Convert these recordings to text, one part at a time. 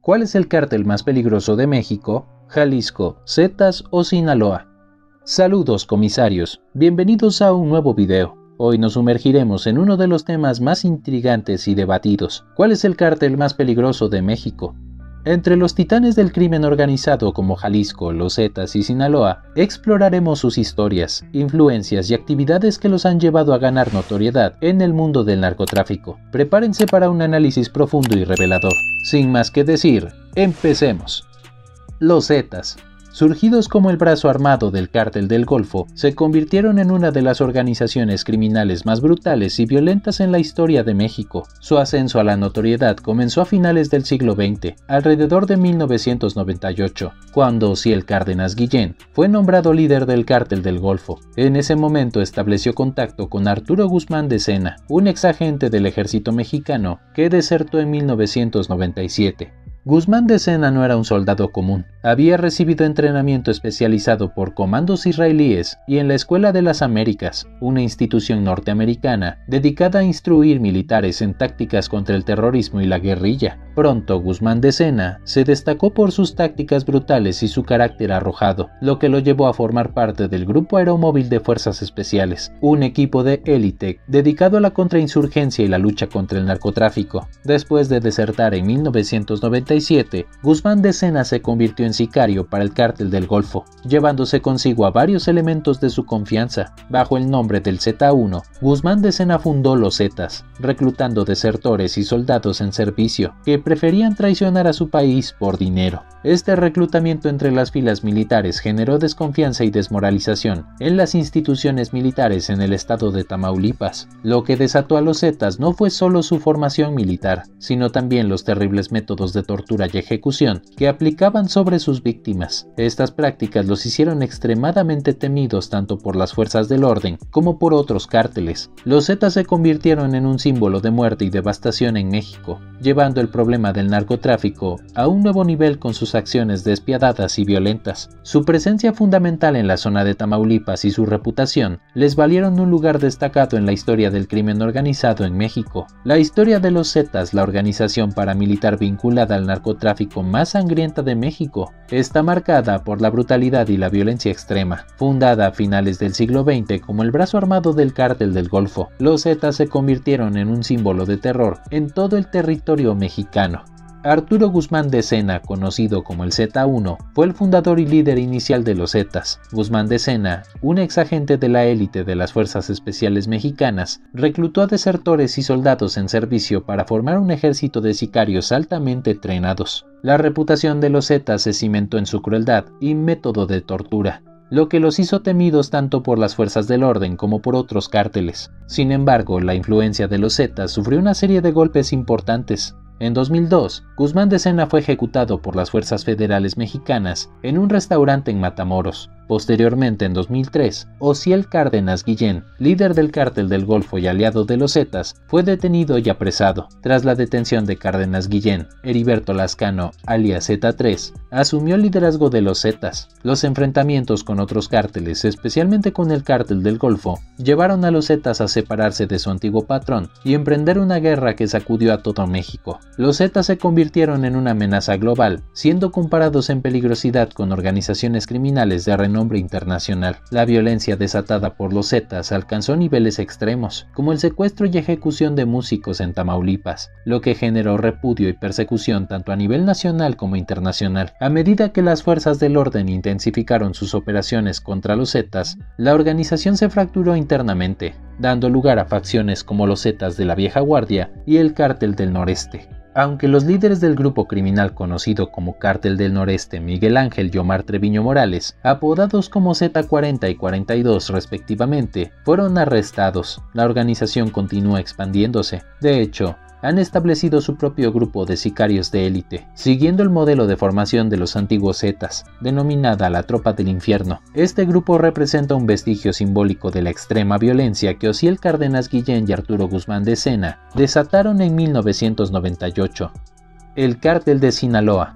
¿Cuál es el cártel más peligroso de México? ¿Jalisco, Zetas o Sinaloa? Saludos, comisarios. Bienvenidos a un nuevo video. Hoy nos sumergiremos en uno de los temas más intrigantes y debatidos. ¿Cuál es el cártel más peligroso de México? Entre los titanes del crimen organizado como Jalisco, los Zetas y Sinaloa, exploraremos sus historias, influencias y actividades que los han llevado a ganar notoriedad en el mundo del narcotráfico. Prepárense para un análisis profundo y revelador. Sin más que decir, empecemos. Los Zetas, surgidos como el brazo armado del Cártel del Golfo, se convirtieron en una de las organizaciones criminales más brutales y violentas en la historia de México. Su ascenso a la notoriedad comenzó a finales del siglo XX, alrededor de 1998, cuando Osiel Cárdenas Guillén fue nombrado líder del Cártel del Golfo. En ese momento estableció contacto con Arturo Guzmán de Sena, un exagente del ejército mexicano que desertó en 1997. Guzmán de Sena no era un soldado común. Había recibido entrenamiento especializado por comandos israelíes y en la Escuela de las Américas, una institución norteamericana dedicada a instruir militares en tácticas contra el terrorismo y la guerrilla. Pronto Guzmán de Sena se destacó por sus tácticas brutales y su carácter arrojado, lo que lo llevó a formar parte del Grupo Aeromóvil de Fuerzas Especiales, un equipo de élite dedicado a la contrainsurgencia y la lucha contra el narcotráfico. Después de desertar en 1997, Guzmán de Sena se convirtió en sicario para el Cártel del Golfo, llevándose consigo a varios elementos de su confianza. Bajo el nombre del Z1, Guzmán de Sena fundó los Zetas, reclutando desertores y soldados en servicio que preferían traicionar a su país por dinero. Este reclutamiento entre las filas militares generó desconfianza y desmoralización en las instituciones militares en el estado de Tamaulipas. Lo que desató a los Zetas no fue solo su formación militar, sino también los terribles métodos de tortura y ejecución que aplicaban sobre sus víctimas. Estas prácticas los hicieron extremadamente temidos tanto por las fuerzas del orden como por otros cárteles. Los Zetas se convirtieron en un símbolo de muerte y devastación en México, llevando el problema del narcotráfico a un nuevo nivel con sus acciones despiadadas y violentas. Su presencia fundamental en la zona de Tamaulipas y su reputación les valieron un lugar destacado en la historia del crimen organizado en México. La historia de los Zetas, la organización paramilitar vinculada al narcotráfico más sangrienta de México, está marcada por la brutalidad y la violencia extrema. Fundada a finales del siglo XX como el brazo armado del Cártel del Golfo, los Zetas se convirtieron en un símbolo de terror en todo el territorio mexicano. Arturo Guzmán de Sena, conocido como el Z1, fue el fundador y líder inicial de los Zetas. Guzmán de Sena, un exagente de la élite de las Fuerzas Especiales Mexicanas, reclutó a desertores y soldados en servicio para formar un ejército de sicarios altamente entrenados. La reputación de los Zetas se cimentó en su crueldad y método de tortura, lo que los hizo temidos tanto por las fuerzas del orden como por otros cárteles. Sin embargo, la influencia de los Zetas sufrió una serie de golpes importantes. En 2002, Guzmán de Sena fue ejecutado por las fuerzas federales mexicanas en un restaurante en Matamoros. Posteriormente, en 2003, Osiel Cárdenas Guillén, líder del Cártel del Golfo y aliado de los Zetas, fue detenido y apresado. Tras la detención de Cárdenas Guillén, Heriberto Lascano, alias Z3, asumió el liderazgo de los Zetas. Los enfrentamientos con otros cárteles, especialmente con el Cártel del Golfo, llevaron a los Zetas a separarse de su antiguo patrón y emprender una guerra que sacudió a todo México. Los Zetas se convirtieron en una amenaza global, siendo comparados en peligrosidad con organizaciones criminales de renombre internacional. La violencia desatada por los Zetas alcanzó niveles extremos, como el secuestro y ejecución de músicos en Tamaulipas, lo que generó repudio y persecución tanto a nivel nacional como internacional. A medida que las fuerzas del orden intensificaron sus operaciones contra los Zetas, la organización se fracturó internamente, dando lugar a facciones como los Zetas de la Vieja Guardia y el Cártel del Noreste. Aunque los líderes del grupo criminal conocido como Cártel del Noreste, Miguel Ángel y Omar Treviño Morales, apodados como Z40 y 42 respectivamente, fueron arrestados, la organización continúa expandiéndose. De hecho, han establecido su propio grupo de sicarios de élite, siguiendo el modelo de formación de los antiguos Zetas, denominada la Tropa del Infierno. Este grupo representa un vestigio simbólico de la extrema violencia que Osiel Cárdenas Guillén y Arturo Guzmán de Sena desataron en 1998. El Cártel de Sinaloa.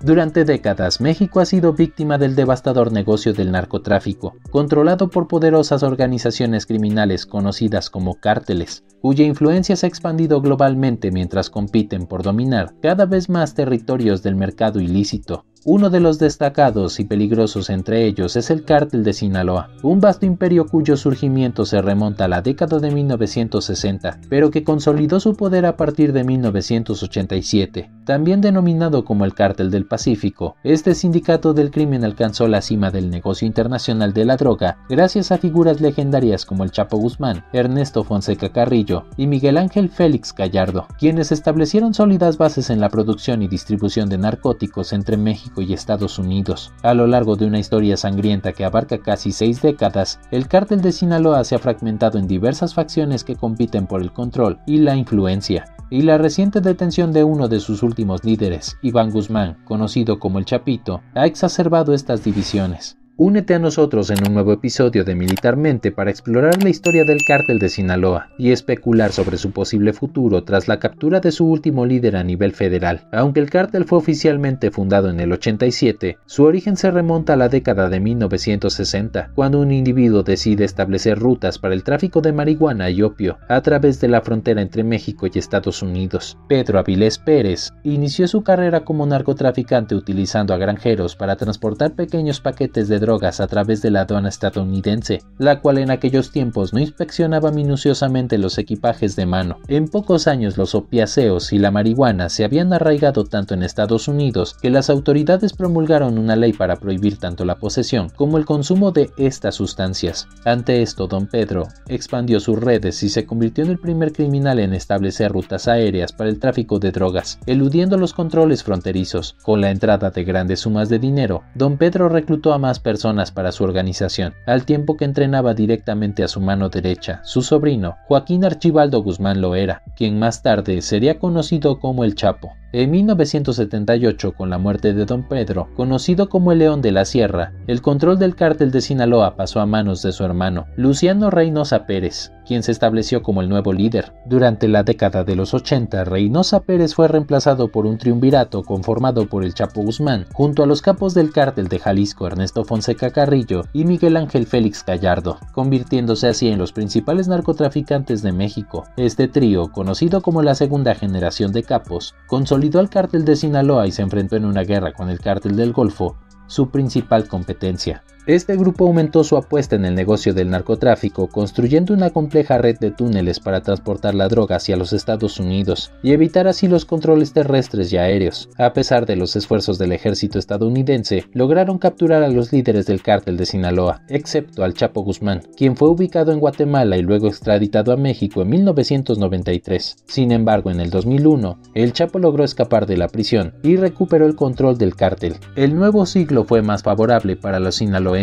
Durante décadas, México ha sido víctima del devastador negocio del narcotráfico, controlado por poderosas organizaciones criminales conocidas como cárteles, cuya influencia se ha expandido globalmente mientras compiten por dominar cada vez más territorios del mercado ilícito. Uno de los destacados y peligrosos entre ellos es el Cártel de Sinaloa, un vasto imperio cuyo surgimiento se remonta a la década de 1960, pero que consolidó su poder a partir de 1987. También denominado como el Cártel del Pacífico, este sindicato del crimen alcanzó la cima del negocio internacional de la droga gracias a figuras legendarias como el Chapo Guzmán, Ernesto Fonseca Carrillo y Miguel Ángel Félix Gallardo, quienes establecieron sólidas bases en la producción y distribución de narcóticos entre México y Estados Unidos. A lo largo de una historia sangrienta que abarca casi 6 décadas, el Cártel de Sinaloa se ha fragmentado en diversas facciones que compiten por el control y la influencia. Y la reciente detención de uno de sus últimos líderes, Iván Guzmán, conocido como el Chapito, ha exacerbado estas divisiones. Únete a nosotros en un nuevo episodio de Militarmente para explorar la historia del Cártel de Sinaloa y especular sobre su posible futuro tras la captura de su último líder a nivel federal. Aunque el cártel fue oficialmente fundado en el 87, su origen se remonta a la década de 1960, cuando un individuo decide establecer rutas para el tráfico de marihuana y opio a través de la frontera entre México y Estados Unidos. Pedro Avilés Pérez inició su carrera como narcotraficante utilizando a granjeros para transportar pequeños paquetes de drogas a través de la aduana estadounidense, la cual en aquellos tiempos no inspeccionaba minuciosamente los equipajes de mano. En pocos años los opiáceos y la marihuana se habían arraigado tanto en Estados Unidos que las autoridades promulgaron una ley para prohibir tanto la posesión como el consumo de estas sustancias. Ante esto, don Pedro expandió sus redes y se convirtió en el primer criminal en establecer rutas aéreas para el tráfico de drogas, eludiendo los controles fronterizos. Con la entrada de grandes sumas de dinero, don Pedro reclutó a más personas para su organización, al tiempo que entrenaba directamente a su mano derecha, su sobrino, Joaquín Archibaldo Guzmán Loera, quien más tarde sería conocido como el Chapo. En 1978, con la muerte de don Pedro, conocido como el León de la Sierra, el control del Cártel de Sinaloa pasó a manos de su hermano, Luciano Reynosa Pérez, quien se estableció como el nuevo líder. Durante la década de los 80, Reynosa Pérez fue reemplazado por un triunvirato conformado por el Chapo Guzmán, junto a los capos del Cártel de Jalisco, Ernesto Fonseca Carrillo y Miguel Ángel Félix Gallardo, convirtiéndose así en los principales narcotraficantes de México. Este trío, conocido como la segunda generación de capos, consolidó al Cártel de Sinaloa y se enfrentó en una guerra con el Cártel del Golfo, su principal competencia. Este grupo aumentó su apuesta en el negocio del narcotráfico, construyendo una compleja red de túneles para transportar la droga hacia los Estados Unidos y evitar así los controles terrestres y aéreos. A pesar de los esfuerzos del ejército estadounidense, lograron capturar a los líderes del Cártel de Sinaloa, excepto al Chapo Guzmán, quien fue ubicado en Guatemala y luego extraditado a México en 1993. Sin embargo, en el 2001, el Chapo logró escapar de la prisión y recuperó el control del cártel. El nuevo siglo fue más favorable para los sinaloenses,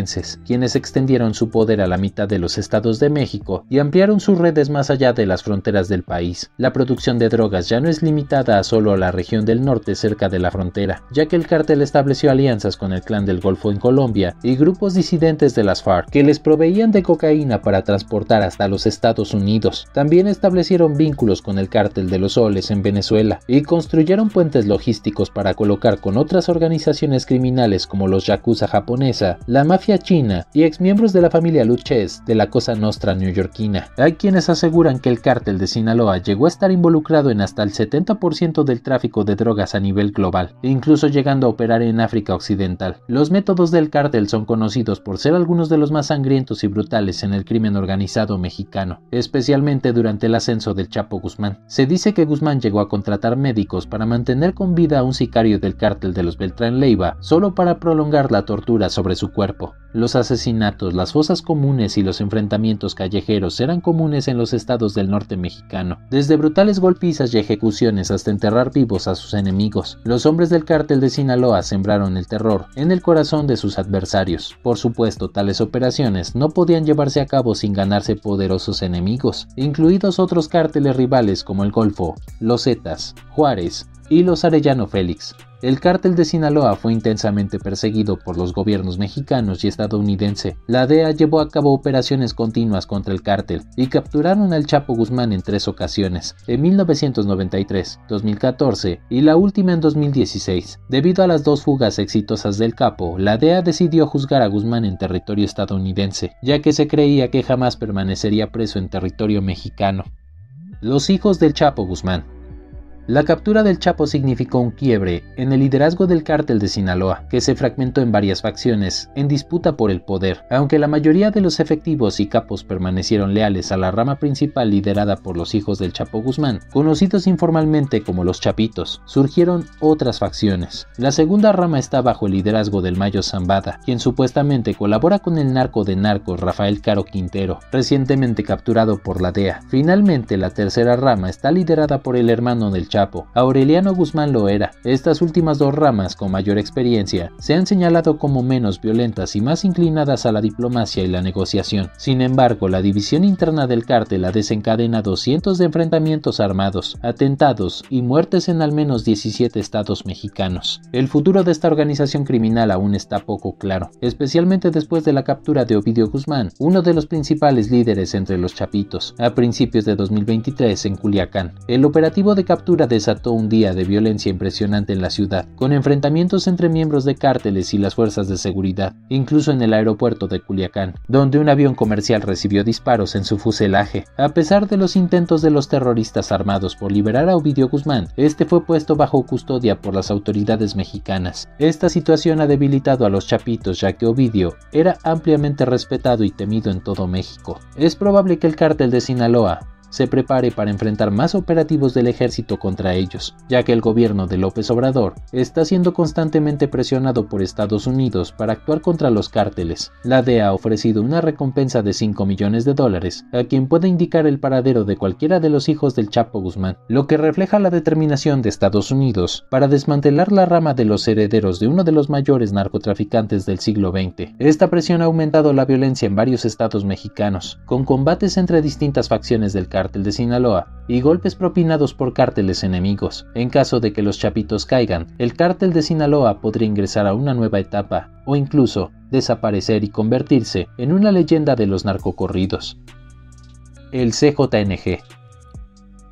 quienes extendieron su poder a la mitad de los estados de México y ampliaron sus redes más allá de las fronteras del país. La producción de drogas ya no es limitada a solo la región del norte cerca de la frontera, ya que el cártel estableció alianzas con el Clan del Golfo en Colombia y grupos disidentes de las FARC que les proveían de cocaína para transportar hasta los Estados Unidos. También establecieron vínculos con el Cártel de los Soles en Venezuela y construyeron puentes logísticos para colocar con otras organizaciones criminales como los Yakuza japonesa, la mafia china y exmiembros de la familia Luches de la Cosa Nostra neoyorquina. Hay quienes aseguran que el Cártel de Sinaloa llegó a estar involucrado en hasta el 70% del tráfico de drogas a nivel global, incluso llegando a operar en África Occidental. Los métodos del cártel son conocidos por ser algunos de los más sangrientos y brutales en el crimen organizado mexicano, especialmente durante el ascenso del Chapo Guzmán. Se dice que Guzmán llegó a contratar médicos para mantener con vida a un sicario del cártel de los Beltrán Leiva, solo para prolongar la tortura sobre su cuerpo. Los asesinatos, las fosas comunes y los enfrentamientos callejeros eran comunes en los estados del norte mexicano, desde brutales golpizas y ejecuciones hasta enterrar vivos a sus enemigos. Los hombres del Cártel de Sinaloa sembraron el terror en el corazón de sus adversarios. Por supuesto, tales operaciones no podían llevarse a cabo sin ganarse poderosos enemigos, incluidos otros cárteles rivales como el Golfo, los Zetas, Juárez y los Arellano Félix. El cártel de Sinaloa fue intensamente perseguido por los gobiernos mexicano y estadounidense. La DEA llevó a cabo operaciones continuas contra el cártel y capturaron al Chapo Guzmán en 3 ocasiones, en 1993, 2014 y la última en 2016. Debido a las 2 fugas exitosas del capo, la DEA decidió juzgar a Guzmán en territorio estadounidense, ya que se creía que jamás permanecería preso en territorio mexicano. Los hijos del Chapo Guzmán. La captura del Chapo significó un quiebre en el liderazgo del cártel de Sinaloa, que se fragmentó en varias facciones en disputa por el poder. Aunque la mayoría de los efectivos y capos permanecieron leales a la rama principal liderada por los hijos del Chapo Guzmán, conocidos informalmente como los Chapitos, surgieron otras facciones. La segunda rama está bajo el liderazgo del Mayo Zambada, quien supuestamente colabora con el narco de narcos Rafael Caro Quintero, recientemente capturado por la DEA. Finalmente, la tercera rama está liderada por el hermano del Chapo, Aureliano Guzmán Loera. Estas últimas 2 ramas, con mayor experiencia, se han señalado como menos violentas y más inclinadas a la diplomacia y la negociación. Sin embargo, la división interna del cártel ha desencadenado cientos de enfrentamientos armados, atentados y muertes en al menos 17 estados mexicanos. El futuro de esta organización criminal aún está poco claro, especialmente después de la captura de Ovidio Guzmán, uno de los principales líderes entre los Chapitos, a principios de 2023 en Culiacán. El operativo de captura desató un día de violencia impresionante en la ciudad, con enfrentamientos entre miembros de cárteles y las fuerzas de seguridad, incluso en el aeropuerto de Culiacán, donde un avión comercial recibió disparos en su fuselaje. A pesar de los intentos de los terroristas armados por liberar a Ovidio Guzmán, este fue puesto bajo custodia por las autoridades mexicanas. Esta situación ha debilitado a los Chapitos, ya que Ovidio era ampliamente respetado y temido en todo México. Es probable que el cártel de Sinaloa se prepare para enfrentar más operativos del ejército contra ellos, ya que el gobierno de López Obrador está siendo constantemente presionado por Estados Unidos para actuar contra los cárteles. La DEA ha ofrecido una recompensa de $5 millones a quien pueda indicar el paradero de cualquiera de los hijos del Chapo Guzmán, lo que refleja la determinación de Estados Unidos para desmantelar la rama de los herederos de uno de los mayores narcotraficantes del siglo XX. Esta presión ha aumentado la violencia en varios estados mexicanos, con combates entre distintas facciones del cártel de Sinaloa y golpes propinados por cárteles enemigos. En caso de que los Chapitos caigan, el cártel de Sinaloa podría ingresar a una nueva etapa o incluso desaparecer y convertirse en una leyenda de los narcocorridos. El CJNG.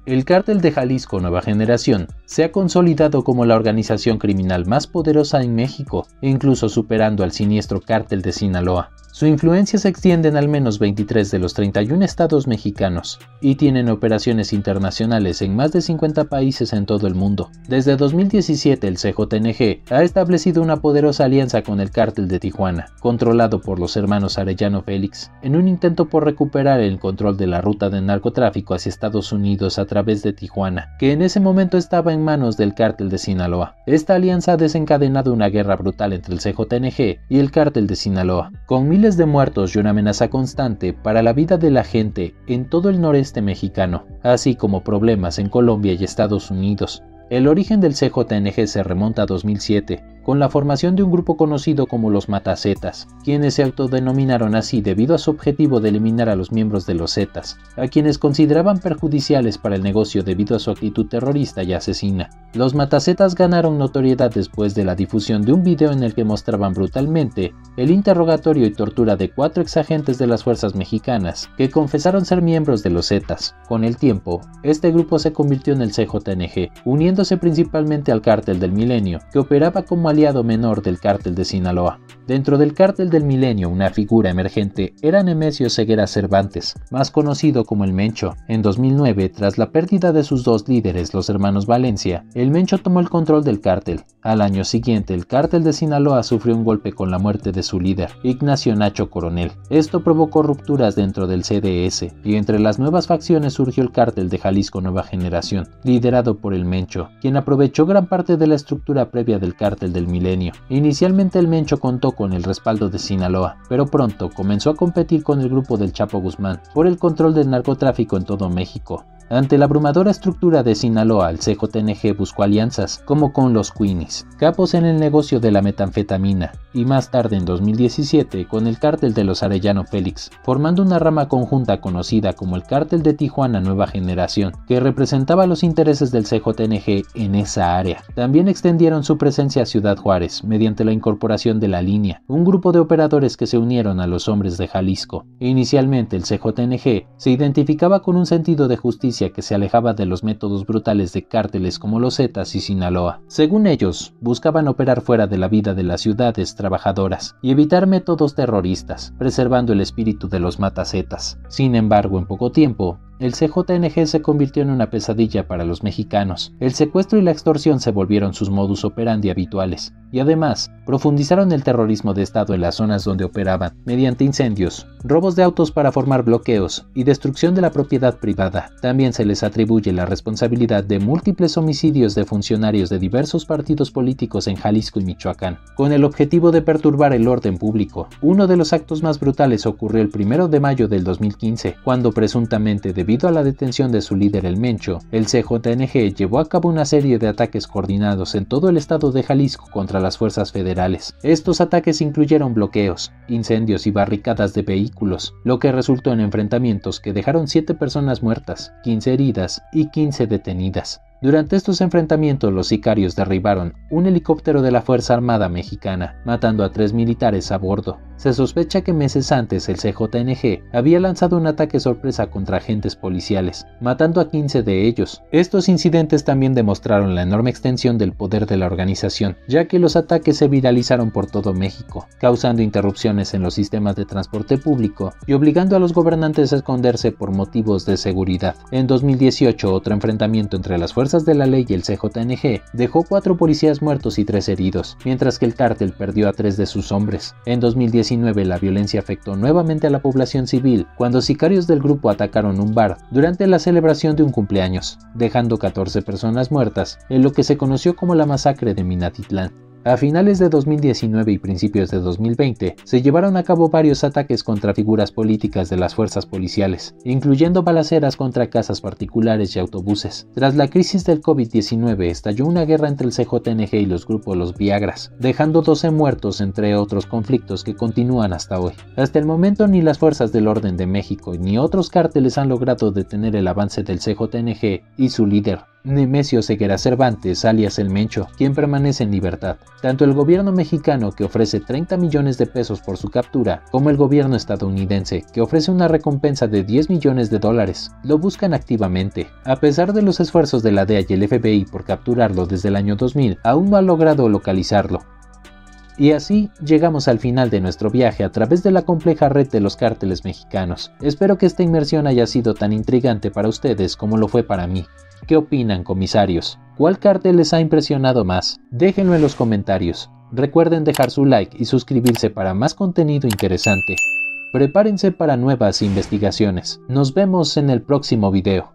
El cártel de Jalisco Nueva Generación se ha consolidado como la organización criminal más poderosa en México, incluso superando al siniestro cártel de Sinaloa. Su influencia se extiende en al menos 23 de los 31 estados mexicanos y tienen operaciones internacionales en más de 50 países en todo el mundo. Desde 2017 el CJNG ha establecido una poderosa alianza con el cártel de Tijuana, controlado por los hermanos Arellano Félix, en un intento por recuperar el control de la ruta de narcotráfico hacia Estados Unidos a través de Tijuana, que en ese momento estaba en manos del cártel de Sinaloa. Esta alianza ha desencadenado una guerra brutal entre el CJNG y el cártel de Sinaloa, con miles de muertos y una amenaza constante para la vida de la gente en todo el noreste mexicano, así como problemas en Colombia y Estados Unidos. El origen del CJNG se remonta a 2007, con la formación de un grupo conocido como los Matazetas, quienes se autodenominaron así debido a su objetivo de eliminar a los miembros de los Zetas, a quienes consideraban perjudiciales para el negocio debido a su actitud terrorista y asesina. Los Matazetas ganaron notoriedad después de la difusión de un video en el que mostraban brutalmente el interrogatorio y tortura de 4 exagentes de las fuerzas mexicanas que confesaron ser miembros de los Zetas. Con el tiempo, este grupo se convirtió en el CJNG, uniéndose principalmente al Cártel del Milenio, que operaba como aliado menor del cártel de Sinaloa. Dentro del cártel del Milenio, una figura emergente era Nemesio Ceguera Cervantes, más conocido como el Mencho. En 2009, tras la pérdida de sus 2 líderes, los hermanos Valencia, el Mencho tomó el control del cártel. Al año siguiente, el cártel de Sinaloa sufrió un golpe con la muerte de su líder, Ignacio Nacho Coronel. Esto provocó rupturas dentro del CDS, y entre las nuevas facciones surgió el cártel de Jalisco Nueva Generación, liderado por el Mencho, quien aprovechó gran parte de la estructura previa del cártel del Milenio. Inicialmente el Mencho contó con el respaldo de Sinaloa, pero pronto comenzó a competir con el grupo del Chapo Guzmán por el control del narcotráfico en todo México. Ante la abrumadora estructura de Sinaloa, el CJNG buscó alianzas, como con los Queenies, capos en el negocio de la metanfetamina, y más tarde en 2017 con el cártel de los Arellano Félix, formando una rama conjunta conocida como el Cártel de Tijuana Nueva Generación, que representaba los intereses del CJNG en esa área. También extendieron su presencia a Ciudad Juárez, mediante la incorporación de La Línea, un grupo de operadores que se unieron a los hombres de Jalisco. Inicialmente el CJNG se identificaba con un sentido de justicia que se alejaba de los métodos brutales de cárteles como los Zetas y Sinaloa. Según ellos, buscaban operar fuera de la vida de las ciudades trabajadoras y evitar métodos terroristas, preservando el espíritu de los matacetas. Sin embargo, en poco tiempo, el CJNG se convirtió en una pesadilla para los mexicanos. El secuestro y la extorsión se volvieron sus modus operandi habituales, y además, profundizaron el terrorismo de Estado en las zonas donde operaban, mediante incendios, robos de autos para formar bloqueos y destrucción de la propiedad privada. También se les atribuye la responsabilidad de múltiples homicidios de funcionarios de diversos partidos políticos en Jalisco y Michoacán, con el objetivo de perturbar el orden público. Uno de los actos más brutales ocurrió el 1 de mayo del 2015, cuando presuntamente debido a la detención de su líder el Mencho, el CJNG llevó a cabo una serie de ataques coordinados en todo el estado de Jalisco contra las fuerzas federales. Estos ataques incluyeron bloqueos, incendios y barricadas de vehículos, lo que resultó en enfrentamientos que dejaron 7 personas muertas, 15 heridas y 15 detenidas. Durante estos enfrentamientos los sicarios derribaron un helicóptero de la Fuerza Armada Mexicana, matando a 3 militares a bordo. Se sospecha que meses antes el CJNG había lanzado un ataque sorpresa contra agentes policiales, matando a 15 de ellos. Estos incidentes también demostraron la enorme extensión del poder de la organización, ya que los ataques se viralizaron por todo México, causando interrupciones en los sistemas de transporte público y obligando a los gobernantes a esconderse por motivos de seguridad. En 2018, otro enfrentamiento entre las fuerzas de la ley y el CJNG dejó 4 policías muertos y 3 heridos, mientras que el cártel perdió a 3 de sus hombres. En 2019 la violencia afectó nuevamente a la población civil cuando sicarios del grupo atacaron un bar durante la celebración de un cumpleaños, dejando 14 personas muertas en lo que se conoció como la masacre de Minatitlán. A finales de 2019 y principios de 2020 se llevaron a cabo varios ataques contra figuras políticas de las fuerzas policiales, incluyendo balaceras contra casas particulares y autobuses. Tras la crisis del COVID-19 estalló una guerra entre el CJNG y los grupos Los Viagras, dejando 12 muertos entre otros conflictos que continúan hasta hoy. Hasta el momento ni las fuerzas del orden de México ni otros cárteles han logrado detener el avance del CJNG y su líder, Nemesio Ceguera Cervantes, alias El Mencho, quien permanece en libertad. Tanto el gobierno mexicano, que ofrece 30 millones de pesos por su captura, como el gobierno estadounidense, que ofrece una recompensa de 10 millones de dólares, lo buscan activamente. A pesar de los esfuerzos de la DEA y el FBI por capturarlo desde el año 2000, aún no ha logrado localizarlo. Y así llegamos al final de nuestro viaje a través de la compleja red de los cárteles mexicanos. Espero que esta inmersión haya sido tan intrigante para ustedes como lo fue para mí. ¿Qué opinan, comisarios? ¿Cuál cártel les ha impresionado más? Déjenlo en los comentarios. Recuerden dejar su like y suscribirse para más contenido interesante. Prepárense para nuevas investigaciones. Nos vemos en el próximo video.